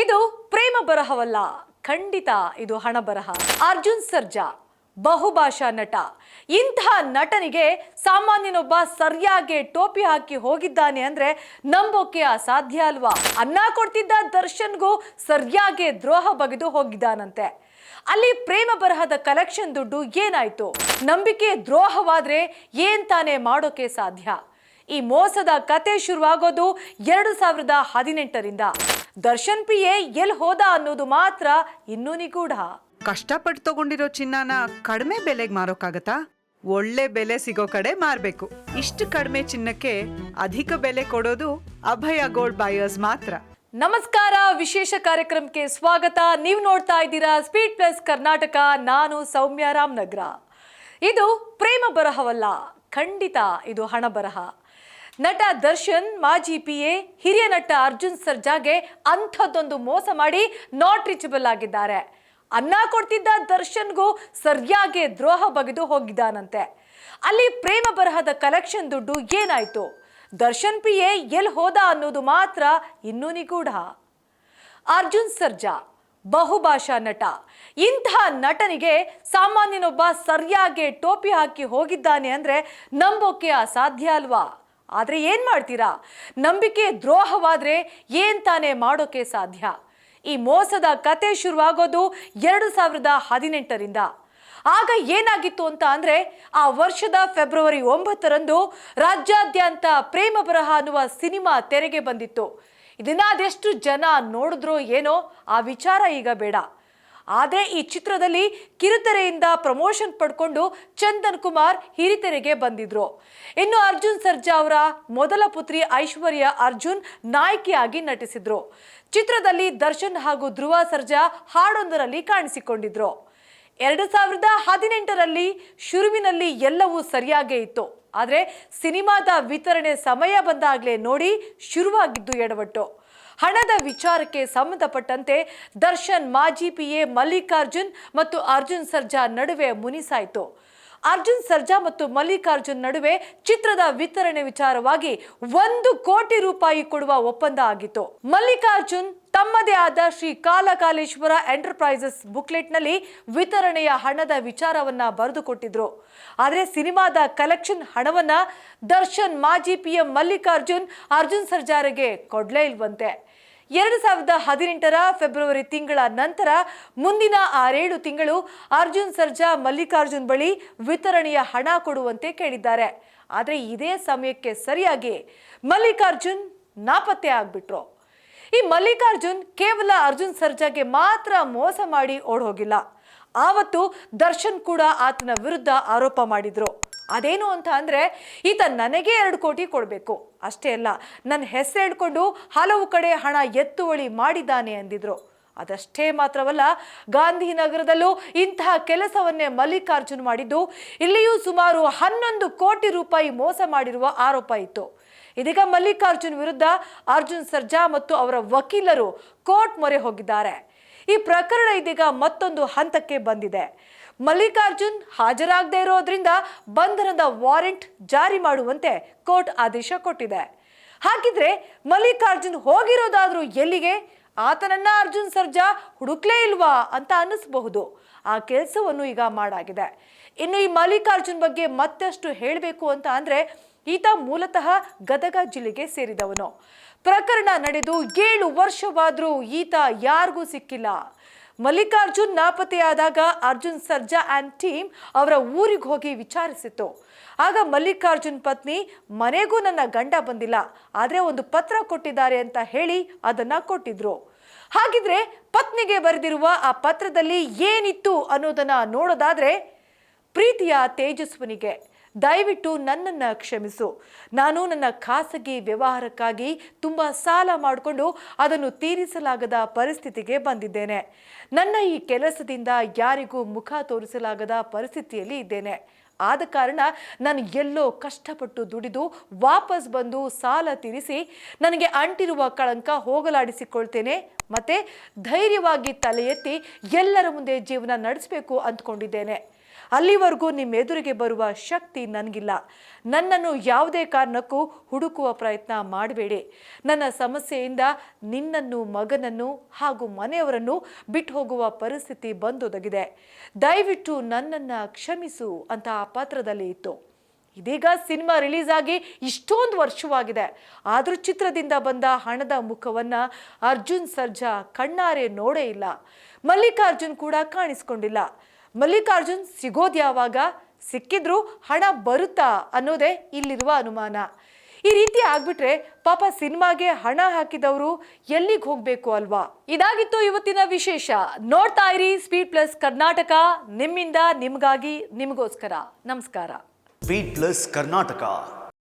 ಇದು ಪ್ರೇಮ ಬರಹವಲ್ಲ, ಖಂಡಿತ ಇದು ಹಣ ಬರಹ. ಅರ್ಜುನ್ ಸರ್ಜಾ ಬಹುಭಾಷಾ ನಟ. ಇಂತಹ ನಟನಿಗೆ ಸಾಮಾನ್ಯನೊಬ್ಬ ಸರಿಯಾಗಿ ಟೋಪಿ ಹಾಕಿ ಹೋಗಿದ್ದಾನೆ ಅಂದ್ರೆ ನಂಬೋಕೆ ಅಸಾಧ್ಯ ಅಲ್ವಾ? ಅನ್ನ ಕೊಡ್ತಿದ್ದ ದರ್ಶನ್ಗೂ ಸರಿಯಾಗಿ ದ್ರೋಹ ಬಗೆದು ಹೋಗಿದ್ದಾನಂತೆ. ಅಲ್ಲಿ ಪ್ರೇಮ ಬರಹದ ಕಲೆಕ್ಷನ್ ದುಡ್ಡು ಏನಾಯ್ತು? ನಂಬಿಕೆ ದ್ರೋಹವಾದ್ರೆ ಏನ್ ತಾನೇ ಮಾಡೋಕೆ ಸಾಧ್ಯ? ಈ ಮೋಸದ ಕತೆ ಶುರುವಾಗೋದು 2018ರಿಂದ. ದರ್ಶನ್ ಪಿಯೆ ಎಲ್ಲಿ ಹೋದ ಅನ್ನೋದು ಮಾತ್ರ ಇನ್ನೂ ನಿಗೂಢ. ಕಷ್ಟಪಟ್ಟು ತಗೊಂಡಿರೋ ಚಿನ್ನನ ಕಡಿಮೆ ಬೆಲೆಗೆ ಮಾರೋಕ್ಕಾಗತ್ತಾ? ಒಳ್ಳೆ ಬೆಲೆ ಸಿಗೋ ಕಡೆ ಮಾರ್ಬೇಕು. ಇಷ್ಟು ಕಡಿಮೆ ಚಿನ್ನಕ್ಕೆ ಅಧಿಕ ಬೆಲೆ ಕೊಡೋದು ಅಭಯ ಗೋಲ್ಡ್ ಬಯರ್ಸ್ ಮಾತ್ರ. ನಮಸ್ಕಾರ, ವಿಶೇಷ ಕಾರ್ಯಕ್ರಮಕ್ಕೆ ಸ್ವಾಗತ. ನೀವು ನೋಡ್ತಾ ಇದ್ದೀರಾ ಸ್ಪೀಡ್ ಪ್ಲಸ್ ಕರ್ನಾಟಕ. ನಾನು ಸೌಮ್ಯ ರಾಮನಗರ. ಇದು ಪ್ರೇಮ ಬರಹವಲ್ಲ, ಖಂಡಿತ ಇದು ಹಣ ಬರಹ. ನಟ ದರ್ಶನ್ ಮಾಜಿ ಪಿಎ ಹಿರಿಯ ನಟ ಅರ್ಜುನ್ ಸರ್ಜಾಗೆ ಅಂಥದ್ದೊಂದು ಮೋಸ ಮಾಡಿ ನಾಟ್ ರೀಚಬಲ್ ಆಗಿದ್ದಾರೆ. ಅನ್ನ ಕೊಡ್ತಿದ್ದ ದರ್ಶನ್ಗೂ ಸರಿಯಾಗಿ ದ್ರೋಹ ಬಗೆದು ಹೋಗಿದ್ದಾನಂತೆ. ಅಲ್ಲಿ ಪ್ರೇಮ ಬರಹದ ಕಲೆಕ್ಷನ್ ದುಡ್ಡು ಏನಾಯ್ತು? ದರ್ಶನ್ ಪಿಯೆ ಎಲ್ಲಿ ಹೋದ ಅನ್ನೋದು ಮಾತ್ರ ಇನ್ನೂ ನಿಗೂಢ. ಅರ್ಜುನ್ ಸರ್ಜಾ ಬಹುಭಾಷಾ ನಟ. ಇಂತಹ ನಟನಿಗೆ ಸಾಮಾನ್ಯನೊಬ್ಬ ಸರಿಯಾಗಿ ಟೋಪಿ ಹಾಕಿ ಹೋಗಿದ್ದಾನೆ ಅಂದ್ರೆ ನಂಬೋಕೆ ಅಸಾಧ್ಯ ಅಲ್ವಾ? ಆದ್ರೆ ಏನ್ ಮಾಡ್ತೀರಾ? ನಂಬಿಕೆ ದ್ರೋಹವಾದ್ರೆ ಏನ್ ತಾನೇ ಮಾಡೋಕೆ ಸಾಧ್ಯ? ಈ ಮೋಸದ ಕತೆ ಶುರುವಾಗೋದು 2018ರಿಂದ. ಆಗ ಏನಾಗಿತ್ತು ಅಂತ ಅಂದ್ರೆ, ಆ ವರ್ಷದ ಫೆಬ್ರವರಿ 9ರಂದು ರಾಜ್ಯಾದ್ಯಂತ ಪ್ರೇಮ ಬರಹ ಅನ್ನುವ ಸಿನಿಮಾ ತೆರೆಗೆ ಬಂದಿತ್ತು. ಇದನ್ನ ಅದೆಷ್ಟು ಜನ ನೋಡಿದ್ರೋ ಏನೋ, ಆ ವಿಚಾರ ಈಗ ಬೇಡ. ಆದರೆ ಈ ಚಿತ್ರದಲ್ಲಿ ಕಿರುತೆರೆಯಿಂದ ಪ್ರಮೋಷನ್ ಪಡ್ಕೊಂಡು ಚಂದನ್ ಕುಮಾರ್ ಹಿರಿತೆರೆಗೆ ಬಂದಿದ್ರು. ಇನ್ನು ಅರ್ಜುನ್ ಸರ್ಜಾ ಅವರ ಮೊದಲ ಪುತ್ರಿ ಐಶ್ವರ್ಯ ಅರ್ಜುನ್ ನಾಯಕಿಯಾಗಿ ನಟಿಸಿದ್ರು. ಚಿತ್ರದಲ್ಲಿ ದರ್ಶನ್ ಹಾಗೂ ಧ್ರುವ ಸರ್ಜಾ ಹಾಡೊಂದರಲ್ಲಿ ಕಾಣಿಸಿಕೊಂಡಿದ್ರು. 2018ರಲ್ಲಿ ಶುರುವಿನಲ್ಲಿ ಎಲ್ಲವೂ ಸರಿಯಾಗೇ ಇತ್ತು. ಆದರೆ ಸಿನಿಮಾದ ವಿತರಣೆ ಸಮಯ ಬಂದಾಗಲೇ ನೋಡಿ ಶುರುವಾಗಿದ್ದು ಎಡವಟ್ಟು. ಹಣದ ವಿಚಾರಕ್ಕೆ ಸಂಬಂಧಪಟ್ಟಂತೆ ದರ್ಶನ್ ಮಾಜಿ ಪಿಎ ಮಲ್ಲಿಕಾರ್ಜುನ್ ಮತ್ತು ಅರ್ಜುನ್ ಸರ್ಜಾ ನಡುವೆ ಮುನಿಸಾಯಿತು. ಅರ್ಜುನ್ ಸರ್ಜಾ ಮತ್ತು ಮಲ್ಲಿಕಾರ್ಜುನ್ ನಡುವೆ ಚಿತ್ರದ ವಿತರಣೆ ವಿಚಾರವಾಗಿ 1 ಕೋಟಿ ರೂಪಾಯಿ ಕೊಡುವ ಒಪ್ಪಂದ ಆಗಿತ್ತು. ಮಲ್ಲಿಕಾರ್ಜುನ್ ತಮ್ಮದೇ ಆದ ಶ್ರೀ ಕಾಲಕಾಲೇಶ್ವರ ಎಂಟರ್ಪ್ರೈಸಸ್ ಬುಕ್ಲೆಟ್ನಲ್ಲಿ ವಿತರಣೆಯ ಹಣದ ವಿಚಾರವನ್ನ ಬರೆದುಕೊಟ್ಟಿದ್ರು. ಆದರೆ ಸಿನಿಮಾದ ಕಲೆಕ್ಷನ್ ಹಣವನ್ನ ದರ್ಶನ್ ಮಾಜಿ ಪಿಎಂ ಮಲ್ಲಿಕಾರ್ಜುನ್ ಅರ್ಜುನ್ ಸರ್ಜಾರಿಗೆ ಕೊಡ್ಲೇ ಇಲ್ವಂತೆ. 2018ರ ಫೆಬ್ರವರಿ ತಿಂಗಳ ನಂತರ ಮುಂದಿನ 6-7 ತಿಂಗಳು ಅರ್ಜುನ್ ಸರ್ಜಾ ಮಲ್ಲಿಕಾರ್ಜುನ್ ಬಳಿ ವಿತರಣೆಯ ಹಣ ಕೊಡುವಂತೆ ಕೇಳಿದ್ದಾರೆ. ಆದರೆ ಇದೇ ಸಮಯಕ್ಕೆ ಸರಿಯಾಗಿ ಮಲ್ಲಿಕಾರ್ಜುನ್ ನಾಪತ್ತೆ ಆಗ್ಬಿಟ್ರು. ಈ ಮಲ್ಲಿಕಾರ್ಜುನ್ ಕೇವಲ ಅರ್ಜುನ್ ಸರ್ಜಾಗೆ ಮಾತ್ರ ಮೋಸ ಮಾಡಿ ಓಡೋಗಿಲ್ಲ. ಆವತ್ತು ದರ್ಶನ್ ಕೂಡ ಆತನ ವಿರುದ್ಧ ಆರೋಪ ಮಾಡಿದ್ರು. ಅದೇನು ಅಂತ ಅಂದ್ರೆ, ಈತ ನನಗೆ 2 ಕೋಟಿ ಕೊಡಬೇಕು, ಅಷ್ಟೇ ಅಲ್ಲ ನನ್ನ ಹೆಸರು ಹೇಳ್ಕೊಂಡು ಹಲವು ಕಡೆ ಹಣ ಎತ್ತುವಳಿ ಮಾಡಿದ್ದಾನೆ ಅಂದಿದ್ರು. ಅದಷ್ಟೇ ಮಾತ್ರವಲ್ಲ, ಗಾಂಧಿನಗರದಲ್ಲೂ ಇಂತಹ ಕೆಲಸವನ್ನೇ ಮಲ್ಲಿಕಾರ್ಜುನ್ ಮಾಡಿದ್ದು. ಇಲ್ಲಿಯೂ ಸುಮಾರು 11 ಕೋಟಿ ರೂಪಾಯಿ ಮೋಸ ಮಾಡಿರುವ ಆರೋಪ ಇತ್ತು. ಇದೀಗ ಮಲ್ಲಿಕಾರ್ಜುನ್ ವಿರುದ್ಧ ಅರ್ಜುನ್ ಸರ್ಜಾ ಮತ್ತು ಅವರ ವಕೀಲರು ಕೋರ್ಟ್ ಮೊರೆ ಹೋಗಿದ್ದಾರೆ. ಈ ಪ್ರಕರಣ ಇದೀಗ ಮತ್ತೊಂದು ಹಂತಕ್ಕೆ ಬಂದಿದೆ. ಮಲ್ಲಿಕಾರ್ಜುನ್ ಹಾಜರಾಗದೇ ಇರೋದ್ರಿಂದ ಬಂಧನದ ವಾರೆಂಟ್ ಜಾರಿ ಮಾಡುವಂತೆ ಕೋರ್ಟ್ ಆದೇಶ ಕೊಟ್ಟಿದೆ. ಹಾಗಿದ್ರೆ ಮಲ್ಲಿಕಾರ್ಜುನ್ ಹೋಗಿರೋದಾದ್ರೂ ಎಲ್ಲಿಗೆ? ಆತನನ್ನ ಅರ್ಜುನ್ ಸರ್ಜಾ ಹುಡುಕ್ಲೇ ಇಲ್ವಾ ಅಂತ ಅನ್ನಿಸಬಹುದು. ಆ ಕೆಲಸವನ್ನು ಈಗ ಮಾಡಾಗಿದೆ. ಇನ್ನು ಈ ಮಲ್ಲಿಕಾರ್ಜುನ್ ಬಗ್ಗೆ ಮತ್ತಷ್ಟು ಹೇಳಬೇಕು ಅಂತ ಅಂದ್ರೆ, ಈತ ಮೂಲತಃ ಗದಗ ಜಿಲ್ಲೆಗೆ ಸೇರಿದವನು. ಪ್ರಕರಣ ನಡೆದು 7 ವರ್ಷವಾದ್ರೂ ಈತ ಯಾರಿಗೂ ಸಿಕ್ಕಿಲ್ಲ. ಮಲ್ಲಿಕಾರ್ಜುನ್ ನಾಪತ್ತೆಯಾದಾಗ ಅರ್ಜುನ್ ಸರ್ಜಾ ಆ್ಯಂಡ್ ಟೀಮ್ ಅವರ ಊರಿಗೆ ಹೋಗಿ ವಿಚಾರಿಸಿತ್ತು. ಆಗ ಮಲ್ಲಿಕಾರ್ಜುನ್ ಪತ್ನಿ, ಮನೆಗೂ ನನ್ನ ಗಂಡ ಬಂದಿಲ್ಲ, ಆದರೆ ಒಂದು ಪತ್ರ ಕೊಟ್ಟಿದ್ದಾರೆ ಅಂತ ಹೇಳಿ ಅದನ್ನ ಕೊಟ್ಟಿದ್ರು. ಹಾಗಿದ್ರೆ ಪತ್ನಿಗೆ ಬರೆದಿರುವ ಆ ಪತ್ರದಲ್ಲಿ ಏನಿತ್ತು ಅನ್ನೋದನ್ನ ನೋಡೋದಾದ್ರೆ, ಪ್ರೀತಿಯ ತೇಜಸ್ವಿನಿಗೆ, ದಯವಿಟ್ಟು ನನ್ನನ್ನು ಕ್ಷಮಿಸು. ನಾನು ನನ್ನ ಖಾಸಗಿ ವ್ಯವಹಾರಕ್ಕಾಗಿ ತುಂಬ ಸಾಲ ಮಾಡಿಕೊಂಡು ಅದನ್ನು ತೀರಿಸಲಾಗದ ಪರಿಸ್ಥಿತಿಗೆ ಬಂದಿದ್ದೇನೆ. ನನ್ನ ಈ ಕೆಲಸದಿಂದ ಯಾರಿಗೂ ಮುಖ ತೋರಿಸಲಾಗದ ಪರಿಸ್ಥಿತಿಯಲ್ಲಿ ಇದ್ದೇನೆ. ಆದ ಕಾರಣ ನಾನು ಎಲ್ಲೋ ಕಷ್ಟಪಟ್ಟು ದುಡಿದು ವಾಪಸ್ ಬಂದು ಸಾಲ ತೀರಿಸಿ ನನಗೆ ಅಂಟಿರುವ ಕಳಂಕ ಹೋಗಲಾಡಿಸಿಕೊಳ್ತೇನೆ. ಮತ್ತೆ ಧೈರ್ಯವಾಗಿ ತಲೆ ಎತ್ತಿ ಎಲ್ಲರ ಮುಂದೆ ಜೀವನ ನಡೆಸಬೇಕು ಅಂದ್ಕೊಂಡಿದ್ದೇನೆ. ಅಲ್ಲಿವರೆಗೂ ನಿಮ್ಮ ಎದುರಿಗೆ ಬರುವ ಶಕ್ತಿ ನನಗಿಲ್ಲ. ನನ್ನನ್ನು ಯಾವುದೇ ಕಾರಣಕ್ಕೂ ಹುಡುಕುವ ಪ್ರಯತ್ನ ಮಾಡಬೇಡಿ. ನನ್ನ ಸಮಸ್ಯೆಯಿಂದ ನಿನ್ನನ್ನು, ಮಗನನ್ನು ಹಾಗೂ ಮನೆಯವರನ್ನು ಬಿಟ್ಟು ಹೋಗುವ ಪರಿಸ್ಥಿತಿ ಬಂದೊದಗಿದೆ. ದಯವಿಟ್ಟು ನನ್ನನ್ನು ಕ್ಷಮಿಸು ಅಂತ ಆ ಪತ್ರದಲ್ಲಿ ಇತ್ತು. ಇದೀಗ ಸಿನಿಮಾ ರಿಲೀಸ್ ಆಗಿ ಇಷ್ಟೊಂದು ವರ್ಷವಾಗಿದೆ. ಆದರೂ ಚಿತ್ರದಿಂದ ಬಂದ ಹಣದ ಮುಖವನ್ನು ಅರ್ಜುನ್ ಸರ್ಜಾ ಕಣ್ಣಾರೆ ನೋಡೇ ಇಲ್ಲ. ಮಲ್ಲಿಕಾರ್ಜುನ್ ಕೂಡ ಕಾಣಿಸ್ಕೊಂಡಿಲ್ಲ. ಮಲ್ಲಿಕಾರ್ಜುನ್ ಸಿಗೋದು ಯಾವಾಗ, ಸಿಕ್ಕಿದ್ರೂ ಹಣ ಬರುತ್ತಾ ಅನ್ನೋದೇ ಇಲ್ಲಿರುವ ಅನುಮಾನ. ಈ ರೀತಿ ಆಗ್ಬಿಟ್ರೆ ಪಾಪ ಸಿನಿಮಾಗೆ ಹಣ ಹಾಕಿದವರು ಎಲ್ಲಿಗೆ ಹೋಗಬೇಕು ಅಲ್ವಾ? ಇದಾಗಿತ್ತು ಇವತ್ತಿನ ವಿಶೇಷ. ನೋಡ್ತಾ ಇರಿ ಸ್ಪೀಡ್ ಪ್ಲಸ್ ಕರ್ನಾಟಕ, ನಿಮ್ಮಿಂದ ನಿಮಗಾಗಿ ನಿಮಗೋಸ್ಕರ. ನಮಸ್ಕಾರ. Speed plus Karnataka.